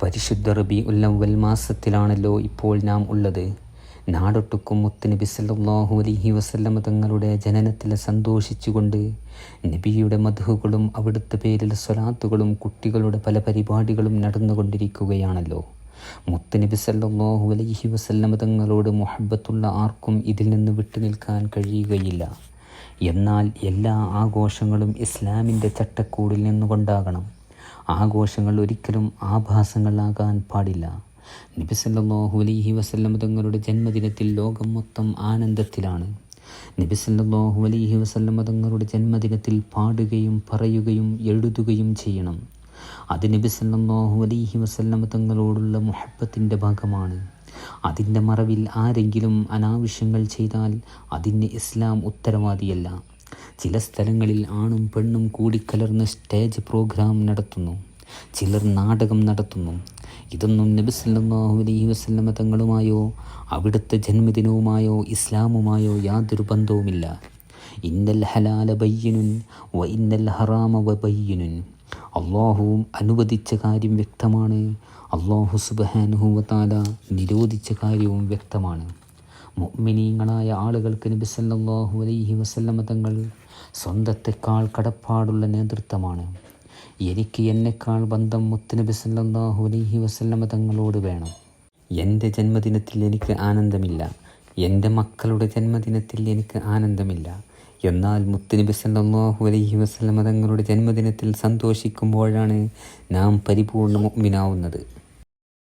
പരിശുദ്ധ റബീഉൽ അവ്വൽ മാസത്തിലാണല്ലോ ഇപ്പോൾ നാം ഉള്ളത്. നാടൊട്ടുക്കും മുത്തുനബി സല്ലല്ലാഹു അലൈഹി വസല്ലമ തങ്ങളുടെ ജനനത്തിൽ സന്തോഷിച്ചുകൊണ്ട് നബിയുടെ മദ്ഹുകളും അവിടുത്തെ പേരിൽ സ്വലാത്തുകളും കുട്ടികളുടെ പല പരിപാടികളും നടന്നുകൊണ്ടിരിക്കുകയാണല്ലോ. മുത്തുനബി സല്ലല്ലാഹു അലൈഹി വസല്ലമ തങ്ങളോട് മുഹബ്ബത്തുള്ള ആർക്കും ഇതിൽ നിന്ന് വിട്ടുനിൽക്കാൻ കഴിയുകയില്ല. എന്നാൽ എല്ലാ ആഘോഷങ്ങളും ഇസ്ലാമിൻ്റെ ചട്ടക്കൂടിൽ നിന്നുകൊണ്ടാകണം. ആഘോഷങ്ങൾ ഒരിക്കലും ആഭാസങ്ങളാകാൻ പാടില്ല. നബി സല്ലല്ലാഹു അലൈഹി വസല്ലം തങ്ങളുടെ ജന്മദിനത്തിൽ ലോകം മൊത്തം ആനന്ദത്തിലാണ്. നബി സല്ലല്ലാഹു അലൈഹി വസല്ലം തങ്ങളുടെ ജന്മദിനത്തിൽ പാടുകയും പറയുകയും എഴുതുകയും ചെയ്യണം. അത് നബി സല്ലല്ലാഹു അലൈഹി വസല്ലം തങ്ങളോടുള്ള മുഹബ്ബത്തിൻ്റെ ഭാഗമാണ്. അതിൻ്റെ മറവിൽ ആരെങ്കിലും അനാവശ്യങ്ങൾ ചെയ്താൽ അതിന് ഇസ്ലാം ഉത്തരവാദിയല്ല. ചില സ്ഥലങ്ങളിൽ ആണും പെണ്ണും കൂടിക്കലർന്ന് സ്റ്റേജ് പ്രോഗ്രാം നടത്തുന്നു, ചിലർ നാടകം നടത്തുന്നു. ഇതൊന്നും നബി സല്ലല്ലാഹു അലൈഹി വസല്ലമ തങ്ങളുമായോ അവിടുത്തെ ജന്മദിനവുമായോ ഇസ്ലാമുമായോ യാതൊരു ബന്ധവുമില്ല. ഇന്നൽ ഹലാല ബയ്യിനുൻ വ ഇന്നൽ ഹറാമ ബയ്യിനുൻ. അള്ളാഹു അനുവദിച്ച കാര്യം വ്യക്തമാണ്, അള്ളാഹു സുബ്ഹാനഹു വ തആല നിരോധിച്ച കാര്യവും വ്യക്തമാണ്. മുഅ്മിനീങ്ങളായ ആളുകൾക്ക് നബി സല്ലല്ലാഹു അലൈഹി വസല്ലമ തങ്ങൾ സ്വന്തത്തെക്കാൾ കടപ്പാടുള്ള നേതൃത്വമാണ്. എനിക്ക് എന്നെക്കാൾ ബന്ധം മുത്തുനബി സല്ലല്ലാഹു അലൈഹി വസല്ലമ തങ്ങളോട് വേണം. എൻ്റെ ജന്മദിനത്തിൽ എനിക്ക് ആനന്ദമില്ല, എൻ്റെ മക്കളുടെ ജന്മദിനത്തിൽ എനിക്ക് ആനന്ദമില്ല. എന്നാൽ മുത്തുനബി സല്ലല്ലാഹു അലൈഹി വസല്ലമ തങ്ങളുടെ ജന്മദിനത്തിൽ സന്തോഷിക്കുമ്പോഴാണ് നാം പരിപൂർണ്ണ മുഅ്മിനാവുന്നത്.